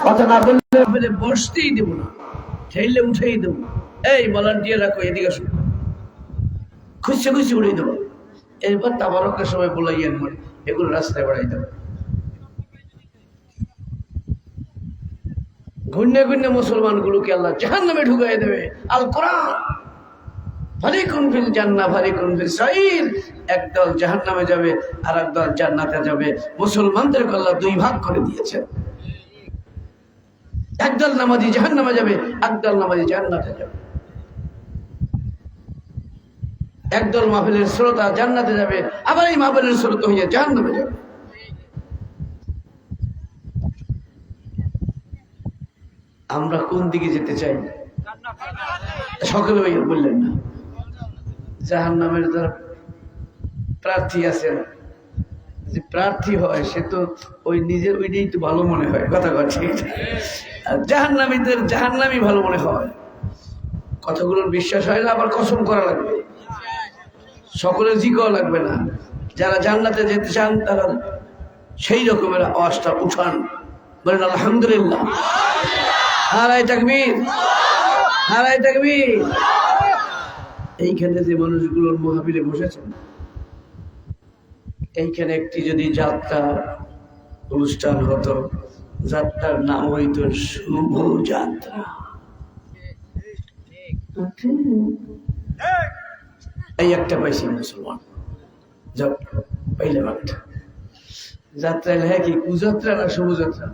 কথা না বললে বসতেই দেবো না, ঠেললে উঠেই দেবো। এই ভলান্টিয়ার রাখো, এদিকে আসো, খুশি খুশি উড়িয়ে দেবো। এরপর তাবারকের সময় বলাইয়েন মানে এগুলো রাস্তায় বাড়াই দেবো। ঘুরনে ঘুরনে মুসলমানগুলোকে আল্লাহ জাহান্নামে ঢুকাই দেবে। আল কোরআন ফারিকুন ফিল জান্নাহ ফারিকুন ফিস সাইর, একদল জাহান্নামে যাবে আর একদল জান্নাতে যাবে। মুসলমানদেরকে আল্লাহ দুই ভাগ করে দিয়েছেন, একদল নামাজি জাহান্নামে যাবে, একদল নামাজি জান্নাতে যাবে। একদল মাহফিলের শ্রোতা জান্নাতে যাবে, আবার এই মাহফিলের শ্রোতা হয়ে জাহান্নামে যাবে। আমরা কোন দিকে যেতে চাই? সকলে বললেন না? জাহান্নামের যারা প্রার্থী আছেন, যে প্রার্থী হয় সে তো ওই নিজের ওইটাই তো ভালো মনে হয়, কথা কথা ঠিক। আর জাহান্নামীদের জাহান্নামী ভালো মনে হয়, কথাগুলোর বিশ্বাস হয় না, আবার কসম করা লাগবে, সকলের জিগাও লাগবে না। যারা জান্নাতে যেতে চান তারা সেই রকমের আওয়াজটা উঠান, বলেন আলহামদুলিল্লাহ, নারায়ে তাকবীর, নারায়ে তাকবীর। এইখানে যে মানুষগুলোর মাহফিলে বসেছেন, এইখানে একটি যদি যাত্রা অনুষ্ঠান হতো, যাত্রার নাম হইতো শুভ যাত্রা। এই একটা পাইছি মুসলমান, পাইলাম একটা যাত্রা। হ্যাঁ, কি কুযাত্রা না শুভ যাত্রা?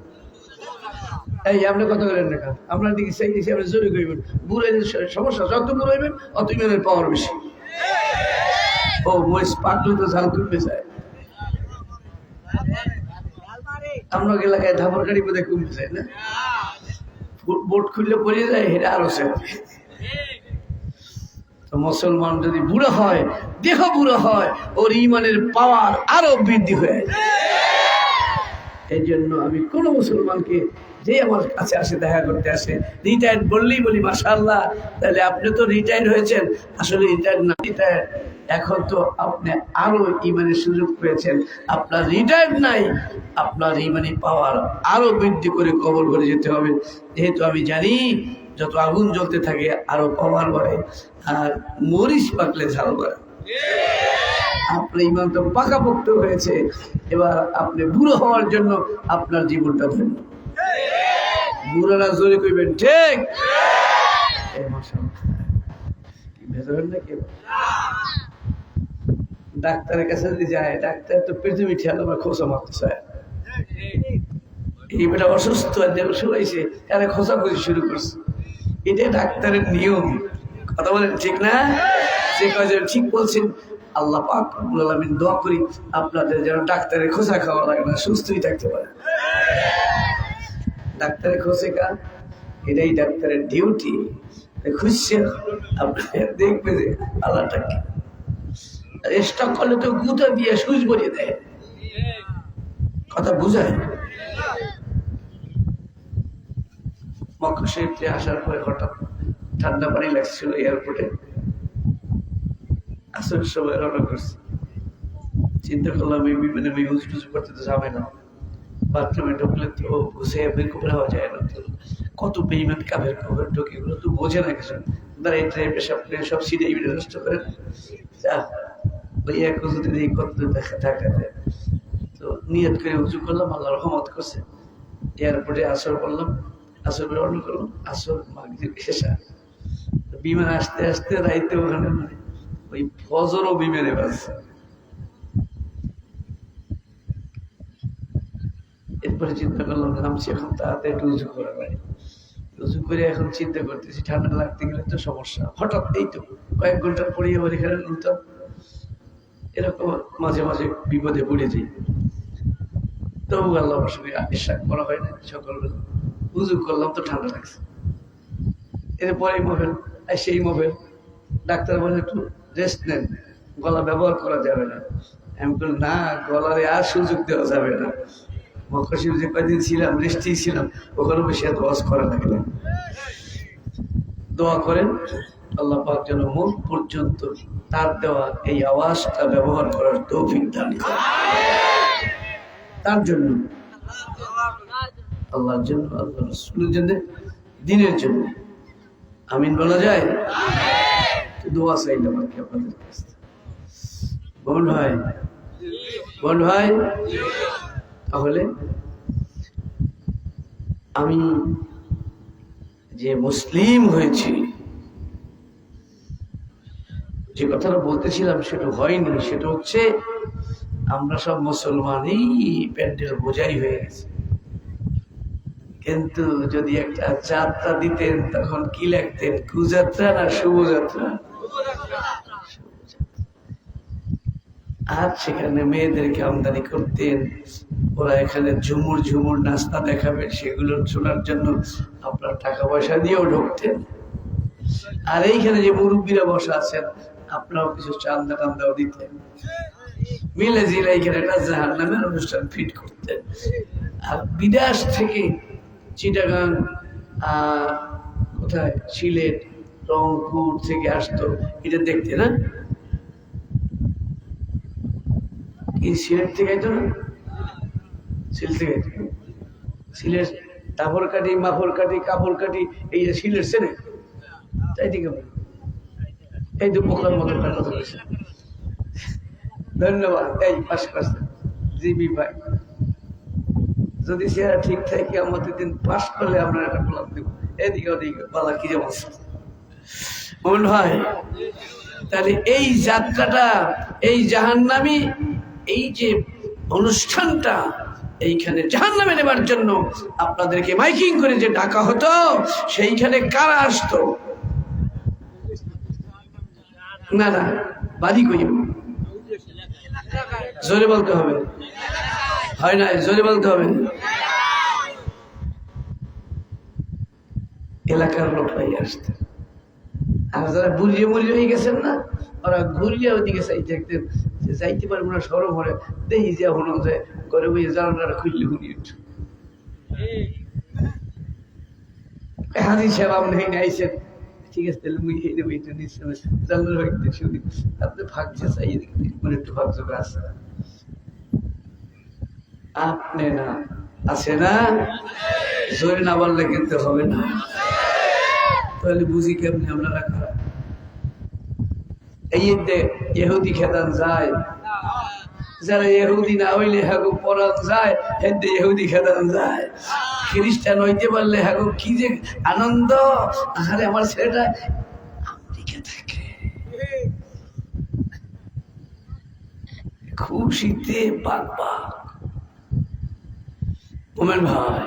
এই আপনি কথা বলেন না, আপনার দিকে সেই দিকে আপনি জোরে করবেন। বুড়াই সমস্যা, যত বুড়ো হইবেন অত ইমানের পাওয়ার বেশি। ও মরিচ পাকলে তো ঝাল কমবে যায়। আমরা এলাকায় ধাপর গাড়ি বোধহয় কমবে যায় না, বোট খুললে পড়ে যায়, হেরা আরো সে। তো মুসলমান যদি বুড়ো হয়, দেহ বুড়ো হয়, ওর ইমানের পাওয়ার আরো বৃদ্ধি হয়ে যায়। এই জন্য আমি কোন মুসলমানকে যে আমার কাছে আসে, দেখা করতে আসে, রিটায়ার্ড বললেই বলি মাশাআল্লাহ, তাহলে আপনি তো রিটায়ার্ড হয়েছেন। আসলে রিটায়ার্ড না, রিটায়ার্ড এখন তো আপনি আরো ইমানের সুযোগ পেয়েছেন। আপনার রিটায়ার্ড নাই, আপনার ইমানি পাওয়ার আরো বৃদ্ধি করে কবর করে যেতে হবে। যেহেতু আমি জানি যত আগুন জ্বলতে থাকে আরো পাওয়ার বাড়ে, আর মরিচ পাকলে ঝাল বাড়ে। আপনার ইমান তো পাকাপোক্ত হয়েছে, এবার আপনি বুড়ো হওয়ার জন্য আপনার জীবনটা ধন্য। বুড়ারা জোরে কইবেন ঠিক। ডাক্তারের কাছে যদি যায়, ডাক্তার তো পৃথিবী খেয়াল আমার খোঁচা মারতে চায়। এই বেটা অসুস্থ শুনাইছে, তাহলে খোঁচাখুচি শুরু করছে। এটা ডাক্তারের নিয়ম, কথা বলেন ঠিক না? যে কাজে ঠিক বলছেন। আল্লাহ পাক রব্বুল আলামিন দোয়া করি আপনাদের যেন ডাক্তারের খোঁচা খাওয়া লাগে না, সুস্থই থাকতে পারে। ডাক্তারের খোঁচে কার? এটাই ডাক্তারের ডিউটি। খুঁজছে আপনার দেখবে যে আল্লাহটাকে স্টক করলে তো গুঁতো দিয়ে সুচ বলিয়ে দেয়, কথা বুঝায়। মক্কা শরীফে আসার পরে হঠাৎ ঠান্ডা পানি লাগছিল এয়ারপোর্টে। আসল সময় রওনা করছি, চিন্তা করলাম এই বিমানে উজু টুজু করতে তো যাবে না, বাথরুমে ঢুকলে তো ঘুষে বের করে হওয়া যায় না। কত বেইমান কাবের খবর ঢুকে, এগুলো তো বোঝে না কিছু। দাঁড়াই পেশাব করে সব সিটে নষ্ট করে ওই এক উজুতে দিয়ে কত দেখা দেখা যায়। তো নিয়ত করে উজু করলাম, আল্লাহ রহমত করছে। এয়ারপোর্টে আসর করলাম, আসর করে অন্য করলাম, আসর মাগরিব এশা। বিমান আসতে আসতে রাইতে ওখানে মানে ওই ফজরও বিমানে বাজছে। এরপরে চিন্তা করলাম নামছি, এখন তাড়াতাড়ি একটু উজু করা লাগে। উজু করে এখন চিন্তা করতেছি ঠান্ডা লাগতে গেলে তো সমস্যা। হঠাৎ এই তো কয়েক ঘন্টার পরে আবার এখানে উঠতাম, এরকম মাঝে মাঝে বিপদে পড়ে যাই। তবু আল্লাহ সঙ্গে বিশ্বাস করা হয় না। সকালবেলা উজু করলাম তো ঠান্ডা লাগছে। এরপরে মোবাইল, সেই মোবাইল ডাক্তার বলে একটু রেস্ট নেন, গলা ব্যবহার করা যাবে না। আমি বলি না, গলারে আর সুযোগ দেওয়া যাবে না। মক্কা শরীফ যে কয়েকদিন ছিলাম, রেস্টেই ছিলাম, ওখানে বেশি এত ওয়াজ করা লাগে না। দোয়া করেন আল্লাহ পাক যেন মুখ পর্যন্ত তার দেওয়া এই আওয়াজটা ব্যবহার করার তৌফিক দান করেন। তার জন্য, আল্লাহর জন্য, আল্লাহ রাসূলের জন্য, দ্বীনের জন্য। আমিন বলা যায়? দোয়া চাইলাম আর কি আপনাদের কাছে। বল ভাই, বল ভাই। তাহলে আমি যে মুসলিম হয়েছি, যে কথাটা বলতেছিলাম সেটা হয়নি, সেটা হচ্ছে আমরা সব মুসলমানই প্যান্ডেল বোঝাই হয়ে গেছে। কিন্তু যদি একটা যাত্রা দিতেন তখন কি লিখতেন? কুযাত্রা না শুভযাত্রা? আর সেখানে মেয়েদেরকে আমদানি করতেন, ওরা এখানে ঝুমুর ঝুমুর নাস্তা দেখাবে, সেগুলো শোনার জন্য আপনার টাকা পয়সা দিয়েও ঢুকতেন। আর এইখানে যে মুরব্বীরা বসা আছেন, আপনারাও কিছু চান্দা টান্দাও দিতেন, মিলে জিলে এইখানে একটা জাহান্নামের অনুষ্ঠান ফিট করতেন। আর বিদেশ থেকে চিটাগাং, কোথায়, সিলেট, রংপুর থেকে আসতো এটা দেখতে, না? এই সিলেট থেকে আইতো না? সিলেট থেকে সিলেট তাপর কাটি, মাফর কাটি, কাপড় কাটি, এই যে সিলেট ছেড়ে তাই দিকে এই তো পোকার মতো কথা বলেছে। ধন্যবাদ। এই পাশ করছে জিবি ভাই, যদি চেহারা ঠিক থাকে আমাদের দিন পাশ করলে আমরা একটা গোলাপ দেবো। এদিকে ওদিকে বালা কি যেমন মন হয়। তাহলে এই যাত্রাটা, এই জাহান্নামী এই যে অনুষ্ঠানটা, এইখানে জাহান্নামে নেবার জন্য আপনাদেরকে মাইকিং করে যে ডাকা হতো, সেইখানে কারা আসতো? না না, বাদি কই, জোরে বলতে হবে, হয় না, জোরে বলতে হবে। এলাকার লোকরাই আসতে। আর যারা বুঝিয়ে মুড়িয়ে হয়ে গেছেন না, ওরা ঘুরিয়ে ওইদিকে দেখতেন যে যাইতে পারবো না, সরম হলে দেখি যে হলো যে ঘরে বই জানালাটা খুললে ঘুরিয়ে উঠছে। হাজি সাহেব আপনি আইসেন, ঠিক আছে, তাহলে মুই এই দেবো, এটা নিশ্চয় জানলার ভাগতে শুনি আপনি ভাগছে চাই মানে একটু ভাগছে আছে আপনি না আছে না, জোরে না বললে কিন্তু হবে না। তাহলে বুঝি কেমনি আপনারা খারাপ। এই ইহুদি খেদান যায়, যারা ইহুদি না হইলে হাগো পরান যায়, হেদে ইহুদি খেদান যায়। খ্রিস্টান হইতে পারলে হাগো কি যে আনন্দ। আরে আমার ছেলেটা আমেরিকা থাকে, খুশিতে বাগ বাগ। ওমেন ভাই,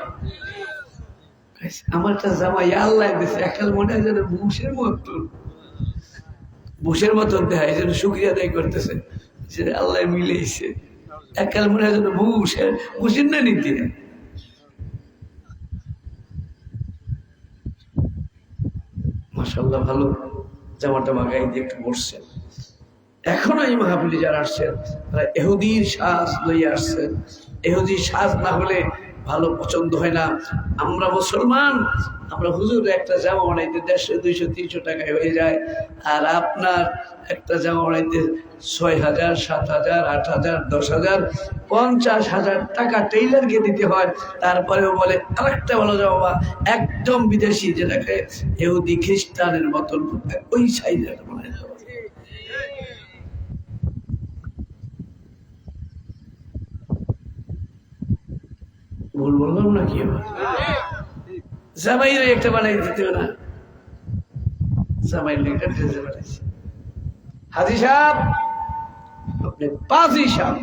আমারটা জামাই আল্লাহ দিয়েছে, একাল মনে হয় যেন বুশের মতন, বুশের মতন দেয়, যেন শুক্রিয়া আদায় করতেছে যে আল্লাহ মিলেছে। একাল মনে হয় যেন বুশের বুশের না নিতে। মাশাআল্লাহ, ভালো জামাটা মাগাই দিয়ে একটু বসছেন। এখনো এই মাহফিলে যারা আসছেন তারা ইহুদির সাজ লইয়া আসছেন। ইহুদির সাজ না হলে ভালো পছন্দ হয় না। আমরা মুসলমান, আমরা হুজুর একটা জামা বানাইতে 150, 200, 300 টাকায় হয়ে যায়। আর আপনার একটা জামা বানাইতে 6,000, 7,000, 8,000, 10,000, 50,000 টাকা টেইলারকে দিতে হয়। তারপরেও বলে আরেকটা ভালো জামা, একদম বিদেশি, যেটাকে ইহুদি খ্রিস্টানের মতন ওই সাইজের বানাই দেওয়া। ভুল বললাম না কি? জামাইরে একটা বানাই দিতে না, জামাইরে একটা ড্রেস বানাইছে। হাজি সাহেব, আপনি পাজি সাহেব,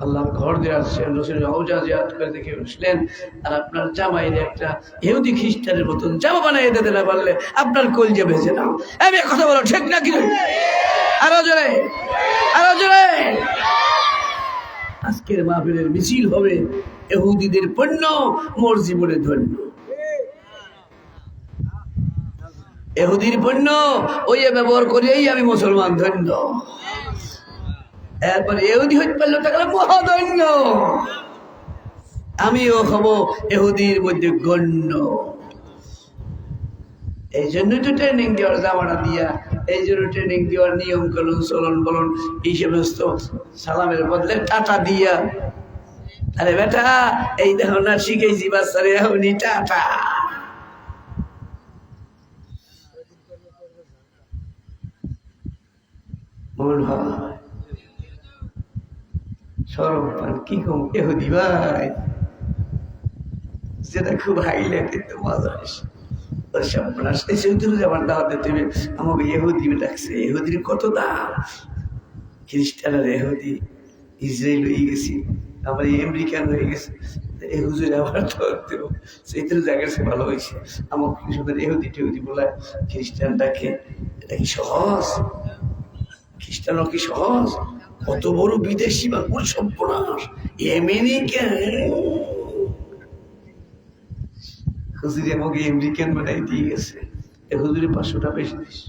আল্লাহর ঘর দিয়ে আসছেন, রসুলের রওজা জিয়ারত করে দেখে বসলেন, আর আপনার জামাইরে একটা ইহুদি খ্রিস্টানের মতন জামা বানাই দিতে না পারলে আপনার কলজে ভেজে নাও। আমি কথা বলো ঠিক না কি? আরো জোরে, আরো জোরে। আজকের মাহফিলের মিছিল হবে ইহুদিদের পণ্য মোর জীবনে ধন্য। ইহুদির পণ্য ওই ব্যবহার করেই আমি মুসলমান ধন্য। এরপরে ইহুদি হইতে পারলে তাহলে মহাধন্য, আমিও হব ইহুদির মধ্যে গণ্য। এই জন্যই তো ট্রেনিং দেওয়ার জামাটা দিয়া, এই জন্য ট্রেনিং দেওয়ার নিয়ম কানুন চলন বলন এই সমস্ত সালামের বদলে টাটা দিয়া। আরে বেটা এই দেখো না শিখেছি বাচ্চারে এখনই টাটা। মন হয় সরম পান কি কম এহুদি ভাই, যেটা খুব হাইলাইট তো মজা আসে। আমার দাওয়াতে তুমি আমাকে এহুদি ডাকছে, এহুদির কত দাম। খ্রিস্টানের এহুদি, ইসরায়েল হয়ে গেছি, আমার আমেরিকান হয়ে গেছে, এই হুজুর আমার দাওয়াত দেব, সেইটার জায়গায় সে ভালো হয়েছে। আমাকে শুধু এহুদি টেহুদি বলে খ্রিস্টান ডাকে, এটা কি সহজ? খ্রিস্টানও কি সহজ? কত বড় বিদেশি মানুষ সর্বনাশ, আমেরিকা। হুজুরে আমাকে আমেরিকান বানাই দিয়ে গেছে, হুজুরে 500 টাকা বেশি দিস।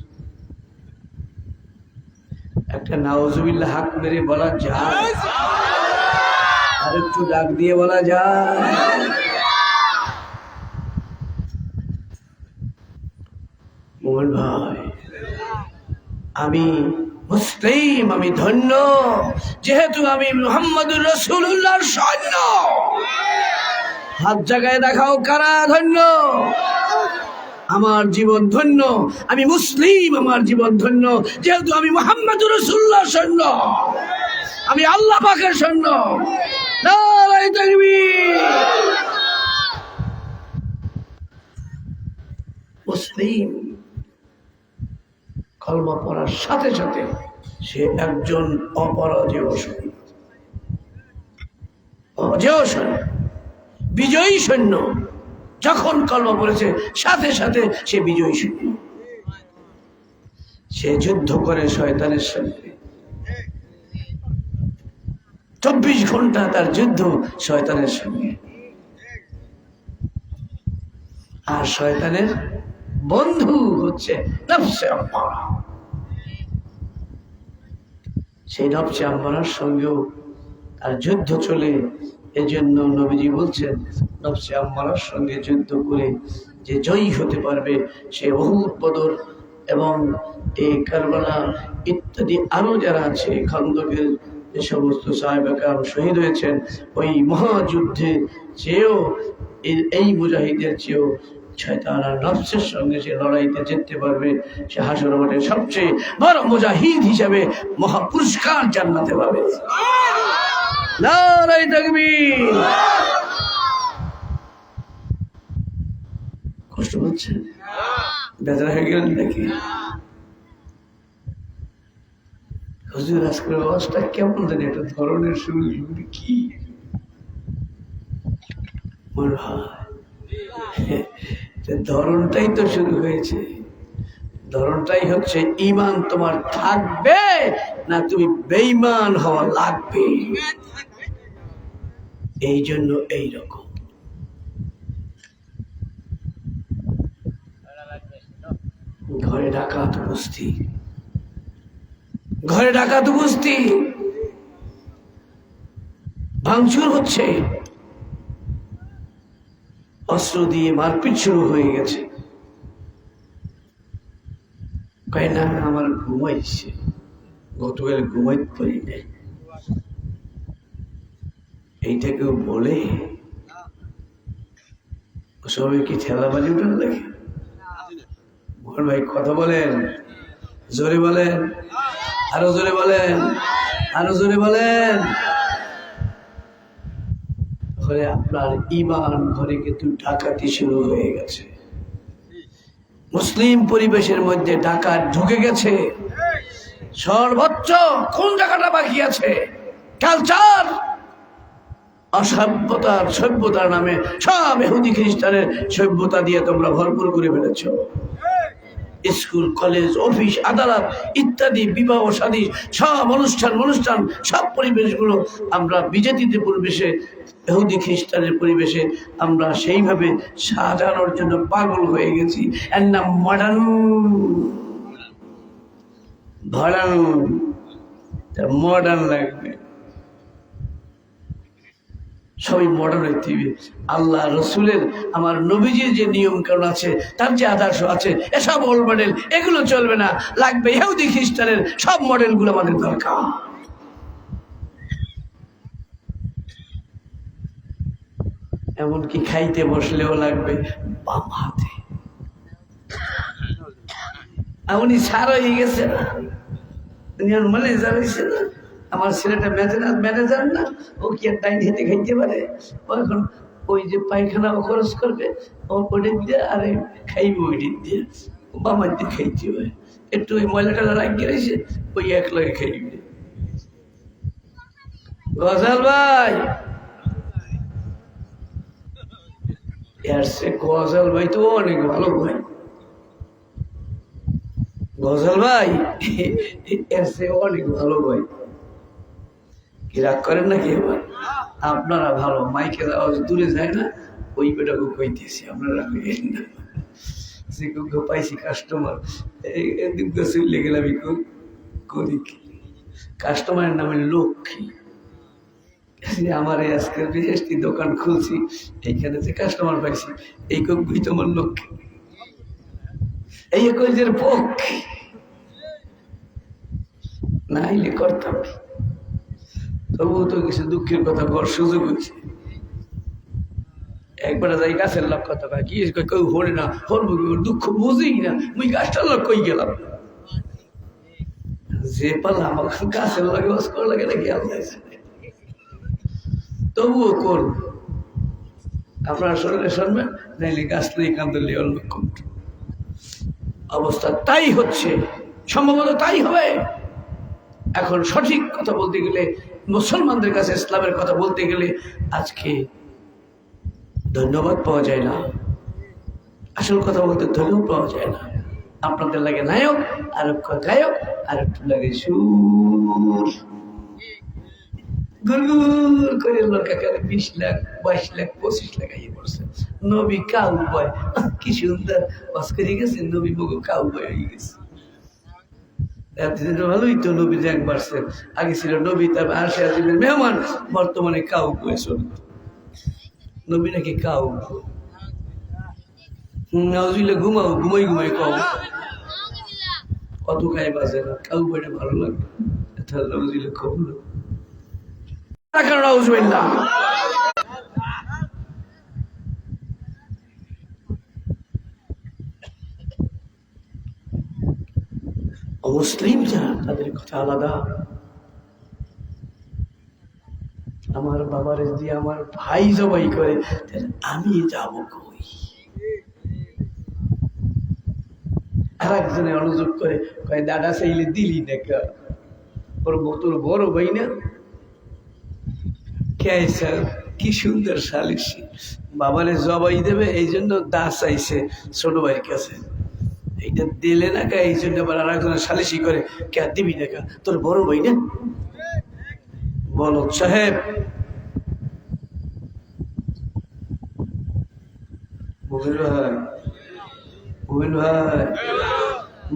একটা নাউজুবিল্লাহ হাক মেরে বলা যায়, আর একটু ডাক দিয়ে বলা যায়। মোহন ভাই আমি মুসলিম, আমি ধন্য, যেহেতু আমি মুহাম্মদুর রাসূলুল্লাহর সৈন্য। হাত জায়গায় দেখাও কারা ধন্য। আমার জীবন ধন্য, আমি মুসলিম, আমার জীবন ধন্য, যেহেতু আমি মুহাম্মদুর রাসূলুল্লাহর সৈন্য, আমি আল্লাহ পাকের সৈন্য। নারায়ে তাকবীর। মুসলিম কলমা পড়ার সাথে সাথে সে একজন অপরাজেয় সৈন্য, অজেয় সৈন্য, বিজয়ী সৈন্য। যখন কলমা পড়েছে সাথে সাথে সে বিজয়ী সৈন্য। সে যুদ্ধ করে শয়তানের সঙ্গে, 24 ঘন্টা তার যুদ্ধ শয়তানের সঙ্গে। আর শয়তানের বন্ধু হচ্ছে নফসে আম্মারা। সেই নফসে আম্মারার সঙ্গেও তার যুদ্ধ চলে। এজন্য নবীজি বলছেন, নফসে আম্মারার সঙ্গে যুদ্ধ করে যে জয়ী হতে পারবে সে উহুদ, বদর এবং এই কারবালা ইত্যাদি আরো যারা আছে, খন্দকের যে সমস্ত সাহাবা কেরাম শহীদ হয়েছেন, ওই মহাযুদ্ধে চেয়েও এই মুজাহিদের চেয়েও শয়তান আর নফসের সঙ্গে সে লড়াইতে জিততে পারবে। সে হাসর মাঠে সবচেয়ে বড় মুজাহিদ হিসাবে মহাপুরস্কার জান্নাতে পাবে। নারায়ে তাকবীর। কষ্ট হচ্ছে? বেজার হয়ে গেলেন নাকি? হুজুর আজকের আওয়াজটা কেমন জানি একটা ধরনের শুরু কি মনে হয়? ধরনটাই তো শুরু হয়েছে। ধরনটাই হচ্ছে ঈমান তোমার থাকবে না তুমি বেঈমান হওয়া লাগবে। এই জন্য এই রকম ঘরে ডাকাত উপস্থিত, ঘরে ডাকাত উপস্থিত, ভাঙচুর হচ্ছে, অস্ত্র দিয়ে মারপিট শুরু হয়ে গেছে। কয় না আমার ঘুমাইছে, গতকাল ঘুমাইতে পারি নাই। এইটা কেউ বলে? সবাই কি ঠেলাবাজি উঠান লাগে? মোহন ভাই কথা বলেন, জোরে বলেন, আরো জোরে বলেন, আরো জোরে বলেন। ঘরে আপনার ঈমান, ঘরে কিন্তু ডাকাতি শুরু হয়ে গেছে। মুসলিম পরিবেশের মধ্যে ডাকাত ঢুকে গেছে। সর্বোচ্চ কোন জায়গাটা বাকি আছে? কালচার, অসভ্যতার সভ্যতার নামে সব ইহুদি খ্রিস্টানের সভ্যতা দিয়ে তোমরা ভরপুর করে ফেলেছ। স্কুল, কলেজ, অফিস, আদালত ইত্যাদি, বিবাহ শাদী সব অনুষ্ঠান সব পরিবেশগুলো আমরা বিজেপিতে পরিবেশে, ইহুদি খ্রিস্টানের পরিবেশে আমরা সেইভাবে সাজানোর জন্য পাগল হয়ে গেছি। এর নাম মডার্ন। মডার্ন লাগবে। সবই মডার্ন হইতে হবে। আল্লাহ রসুলের আমার নবীজির যে নিয়ম কানুন আছে, তার যে আদর্শ আছে, এসব ওল্ড মডেল এগুলো চলবে না। লাগবে ইহুদি খ্রিস্টানের সব মডেলগুলো আমাদের দরকার। এমনকি খাইতে বসলেও লাগবে বাম হাতে। এমনই সার হয়ে গেছে না, ম্যানেজার হয়েছে না, আমার ছেলেটা ম্যানেজার না, ও কি আর ডাইন হেঁটে খাইতে পারে? ও এখন ওই যে পায়খানা ও খরচ করবে, ও ওটা দিয়ে আর খাইবে ওইটি দিয়ে, বামার দিয়ে খাইতে হয়। একটু ওই ময়লাটা রাখিয়ে রয়েছে, ওই এক লগে খাইবে। গজাল ভাই, এর সে গজাল ভাই তো অনেক ভালো ভাই। গজাল ভাই এর সে অনেক ভালো ভাই। কি রাগ করেন নাকি? এবার আপনারা ভালো, মাইকের আওয়াজ দূরে যায় না, ওই বেটাকে কইতেছি, আপনারা না পাইছি কাস্টমার চলে গেলাম। করি কি কাস্টমারের নামে লক্ষ্মী, আমার আজকে বৃহস্পতি দোকান খুলছি, এইখানে যে কাস্টমার পাইছি, এই কই তোমার লক্ষ্মী, এই কইজের পক্ষে না আইলে করতাম। তবুও তো কিছু দুঃখের কথা ঘর সুযোগ হয়েছে। একবার যাই গাছের লোক কথা কয়, কি কেউ হরে না, হরব দুঃখ বুঝি না, মুই গাছটার লোক কই গেলাম। যে পালা আমার গাছের লাগে বাস করা লাগে নাকি আল্লাহ, তবুও করব। আপনারা শরীরে শুনবেন, নাইলে গাছ নিয়ে কান্দলে অন্য অবস্থা তাই হচ্ছে, সম্ভবত তাই হবে। এখন সঠিক কথা বলতে গেলে, মুসলমানদের কাছে ইসলামের কথা বলতে গেলে আজকে ধন্যবাদ পাওয়া যায় না, আসল কথা বলতে ধন্যবাদ পাওয়া যায় না। আপনাদের লাগে নায়ক, আর গায়ক, আর একটু লাগে সুর, গুড়গুড় করে লোক এখানে 20 লাখ 22 লাখ 25 লাখ আইয়ে পড়ছে। নবী কাউ বয়, কি সুন্দর অস্কারি গেছে, নবী মুখ কাউ বয় হয়ে গেছে। ভালোই তো নবী জ্যাং বাড়ছে, আগে ছিল নবী তার আরশে আজিমের মেহমান, বর্তমানে কাউ বয়ে চলত। নবী নাকি কাউ নাউজুবিল্লাহ, ঘুমাও ঘুমাই ঘুমাই কম কত গায়ে বাজে না, কাউ বইটা ভালো লাগবে। নাউজুবিল্লাহ কবুল নাউজুবিল্লাহ। মুসলিম যারা, তাদের কথা আলাদা। আমার বাবার দিয়ে আমার ভাই জবাই করে, আমি যাব কই? আর একজনে অনুযোগ করে কয়, দাদা চাইলে দিলি দেখা, ওর তোর বড় ভাই না, কে স্যার কি সুন্দর সালিসি, বাবারে জবাই দেবে, এই জন্য দাস চাইছে ছোট ভাইয়ের কাছে, এইটা দিলে না কে, এই জন্য আবার আর একজনের সালিসি করে, কে দিবি দেখা, তোর বড় ভাই না। বলো সাহেব, মুমিন ভাই, মুমিন ভাই,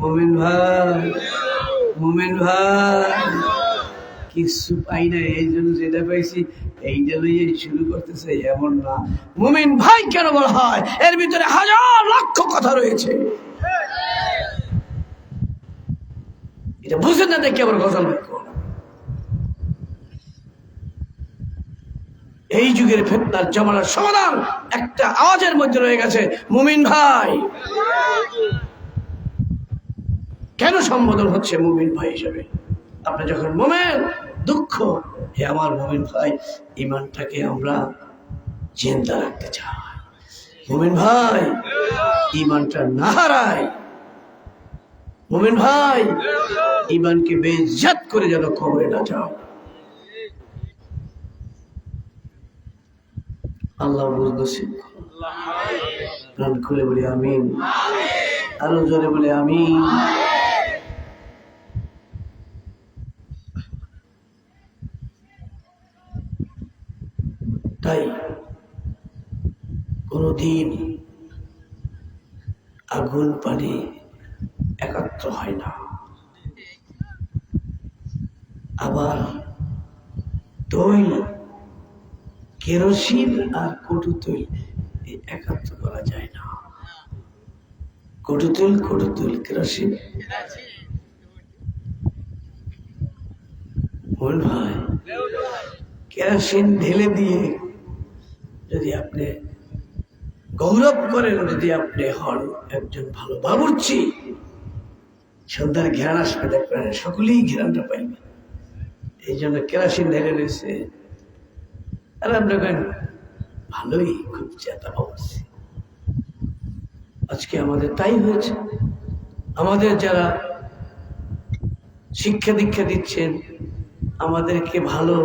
মুমিন ভাই, মুমিন ভাই, কিছু পাই না, এই জন্য যেটা পাইছি এইটা লইয়ে শুরু করতেছে এমন না। মুমিন ভাই কেন বলা হয়? এর ভিতরে হাজার লক্ষ কথা রয়েছে, এটা বুঝেন না দেখে আবার গজল ভাই। এই যুগের ফিতনার জামানার সমাধান একটা আওয়াজের মধ্যে রয়ে গেছে, মুমিন ভাই। কেন সম্বোধন হচ্ছে মুমিন ভাই হিসেবে? আপনি যখন মুমিন, দুঃখ, হে আমার মুমিন ভাই, ইমানটাকে আমরা জিন্দা রাখতে চাই। মুমিন ভাই ইমানটা না হারায়, মুমিন ভাই ইমানকে বেইজ্জত করে যেন কবরে না যাও। আল্লাহ বুঝতেছি, প্রাণ খুলে বলি আমিন, আরো জোরে বলি আমিন। তাই কোনদিন আগুন পানি একাত্র হয় না, আবার দই কেরোসিন আর কটু তৈল একাত্ম করা যায় না। কটু তৈল কেরোসিন। মন ভাই, কেরোসিন ঢেলে দিয়ে যদি আপনি গৌরব করেন, যদি আপনি হন একজন ভালো বাবুর্চি, সন্ধ্যার ঘ্রাণ আসবে, দেখবেন সকলেই ঘ্রাণটা পাইবে। এই জন্য কেরোসিন ঢেলে রয়েছে। আর আমরা ভালোই খুব চেতা বাবুর্চি। আজকে আমাদের তাই হয়েছে। আমাদের যারা শিক্ষা দীক্ষা দিচ্ছেন, আমাদেরকে ভালো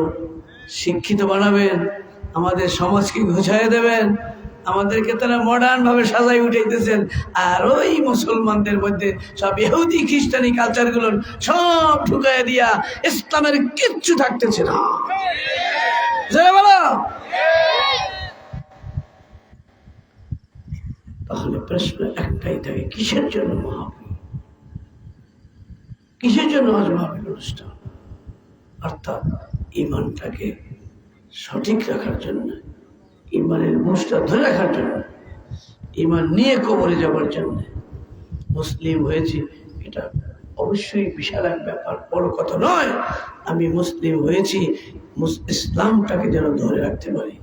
শিক্ষিত বানাবেন, আমাদের সমাজকে ঘুষাইয়ে দেবেন, আমাদেরকে তারা মডার্ন ভাবে সাজাই উঠাইতেছেন। আর ওই মুসলমানদের মধ্যে সব ইহুদি খ্রিস্টানি কালচারগুলো সব ঢুকাই দিয়া ইসলামের কিচ্ছু থাকতেছে না। তাহলে প্রশ্ন একটাই থাকে, কিসের জন্য মাহফিল? কিসের জন্য আজ মাহফিল অনুষ্ঠান? অর্থাৎ ইমানটাকে সঠিক রাখার জন্য, ইমানের মুষ্টা ধরে রাখার জন্য, ইমান নিয়ে কবরে যাওয়ার জন্য। মুসলিম হয়েছি এটা অবশ্যই বিশাল এক ব্যাপার, বড় কথা নয়। আমি মুসলিম হয়েছি ইসলামটাকে যেন ধরে রাখতে পারি।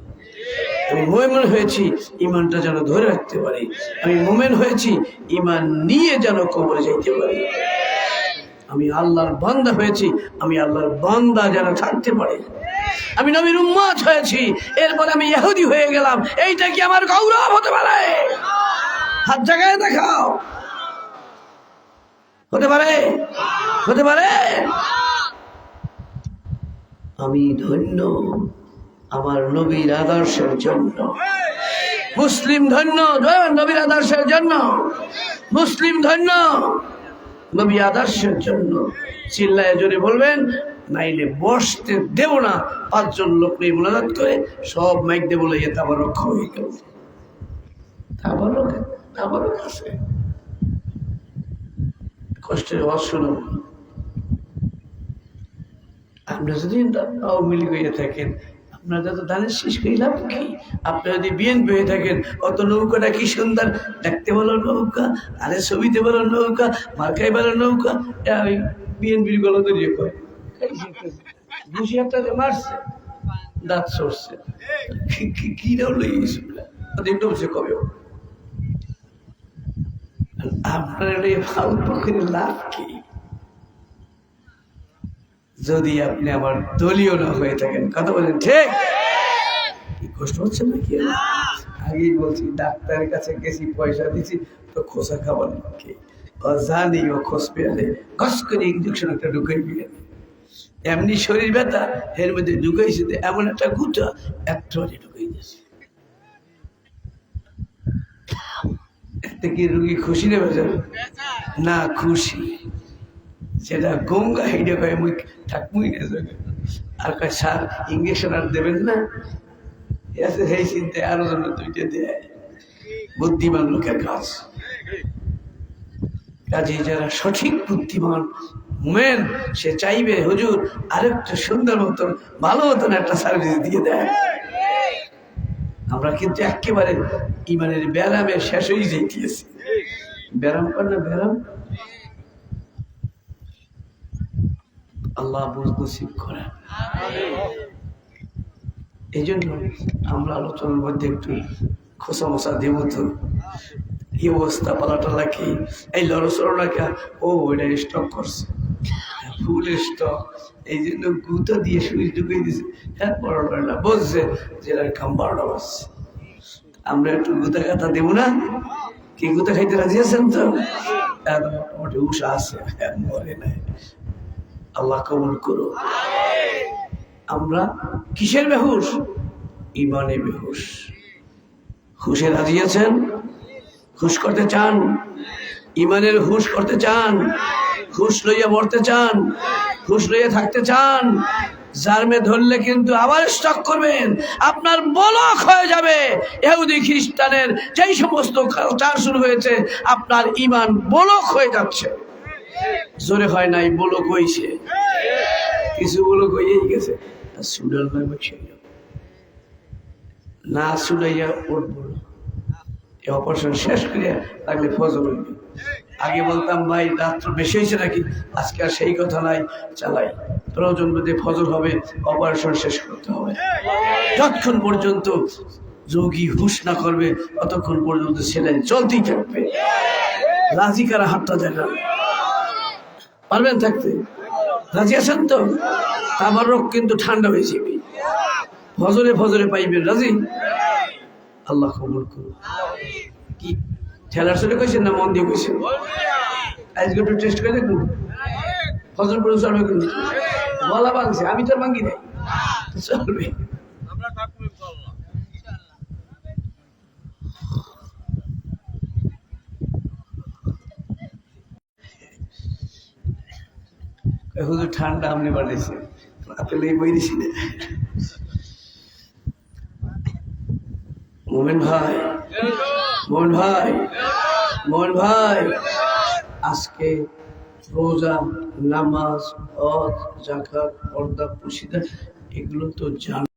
আমি মুমিন হয়েছি ইমানটা যেন ধরে রাখতে পারি। আমি মুমিন হয়েছি ইমান নিয়ে যেন কবরে যাইতে পারি। আমি আল্লাহর বান্দা হয়েছি, আমি আল্লাহর বান্দা যেন থাকতে পারি। আমি নবীর উম্মত হয়েছি, এরপর আমি ইহুদি হয়ে গেলাম, এইটা কি আমার গৌরব হতে পারে? হাত জায়গায় দেখাও। হতে পারে? হতে পারে? আমি ধন্য আমার নবীর আদর্শের জন্য। মুসলিম ধন্য নবীর আদর্শের জন্য। মুসলিম ধন্য নবী আদর্শের জন্য। চিল্লায় জোরে বলবেন, নাইলে বসতে দেব না। 5 জন লোক নিয়ে মোনাজাত করে সব মাইক দিয়ে বলে তাবারক হয়ে গেল। তাবারক আছে, কষ্টের আওয়াজ শুনো। আপনারা যদি আওয়ামী লীগ হয়ে থাকেন, আপনারা যত ধানের শেষ করিলাম কি? আপনারা যদি বিএনপি হয়ে থাকেন, অত নৌকাটা কি সুন্দর দেখতে, বলো নৌকা, আরে ছবিতে বলো নৌকা, মার্কাই বলো নৌকা। ওই বিএনপির গলা তৈরি করে ঘুষি একটা মারছে, দাঁত সরছে, কি গেছে কবে? আপনার লাভ কি? যদি আপনি আমার দলীয় না হয়ে থাকেন। কথা বলেন ঠিক? কি কষ্ট হচ্ছে নাকি? আগেই বলছি, ডাক্তারের কাছে গেছি, পয়সা দিচ্ছি, তো খোসা খাবার কি জানি, ও খোঁজ পেয়ালে কষ্ট করে ইঞ্জেকশন একটা ঢুকাই দিয়ে এমনি শরীর ব্যথা, এর মধ্যে ঢুকাইছে, এমন একটা গুটা একটা ঢুকাই দিয়েছে। এতে কি রুগী খুশি নেবে যাবে না? খুশি। সেটা গঙ্গা হেঁটে কয়ে মুই থাকবই না যাবে। আর কয় স্যার ইঞ্জেকশন আর দেবেন না? সেই চিন্তায় আরো জন্য 2টা দেয়। বুদ্ধিমান লোকের কাজ। কাজে যারা সঠিক বুদ্ধিমান মেন, সে চাইবে হুজুর আরেকটা সুন্দর মতন ভালো মতন একটা সার্ভিস দিয়ে দেয়। আমরা কিন্তু একেবারে ইমানের ব্যারামে শেষ হয়ে যাইতেছি। ব্যারাম কর না, ব্যারাম। আল্লাহ বুঝ নসিব করেন। এই জন্য আমরা আলোচনার মধ্যে একটু খোসা মশা দেব। তো কি অবস্থা, পালাটালা কি, এই লড়সড়া, ও ওইটা স্টক করছে, ফুল স্টক। এই জন্য গুঁতো দিয়ে সুইচ ঢুকিয়ে দিয়েছে। হ্যাঁ, বড়টা না বলছে যে কাম 12টা বাজছে। আমরা একটু গুঁতা গাথা দেবো না? কি গুঁতা খাইতে রাজি আছেন তো? মোটামুটি উষা আছে, মরে নাই। আল্লাহ কবুল করো। আমরা কিসের বেহুশ? ইমানে বেহুশ। হুশে রাজি আছেন? হুশ করতে চান? ইমানের হুশ করতে চান? হুশ লইয়া মরতে চান? হুশ লইয়া থাকতে চান? জার্মে ধরলে কিন্তু আবার স্টক করবেন, আপনার বলক হয়ে যাবে। ইহুদি খ্রিস্টানের যেই সমস্ত কালচার শুরু হয়েছে, আপনার ইমান বলক হয়ে যাচ্ছে। জোরে হয় নাই, বলক হয়েছে। কিছু বলক হয়েই গেছে। সুডাল লাগবে সেই না শুনাইয়া উঠবো না। এই অপারেশন শেষ করে লাগলে ফজর হইবে। আগে বলতাম ভাই রাত্র বেশি হয়েছে নাকি, আজকে আর সেই কথা নাই, চালাই। প্রয়োজন বোধে ফজর হবে, অপারেশন শেষ করতে হবে। যতক্ষণ পর্যন্ত রোগী হুশ না করবে ততক্ষণ পর্যন্ত সেলাইন চলতেই থাকবে। রাজি কারা হাতটা দেখান, পারবেন থাকতে? রাজি আছেন তো? আমার রোগ কিন্তু ঠান্ডা হয়ে যাবে, ফজরে ফজরে পাইবেন। রাজি? আল্লাহ কবুল করুন। কি ঠেলার চলে কইছেন না মন দিয়ে কইছেন? আজকে একটু টেস্ট করে দেখুন, ফজর পর্যন্ত চলবে কিন্তু। বলা ভাঙছে, আমি তো ভাঙি নাই, চলবে। হুজুর ঠান্ডা আপনি বানাইছে, আপেলে বই দিছি না। মোমেন ভাই, মোহন ভাই, মোহন ভাই, আজকে রোজা, নামাজ, হজ, যাকাত, পর্দা, পুশিদা এগুলো তো জান।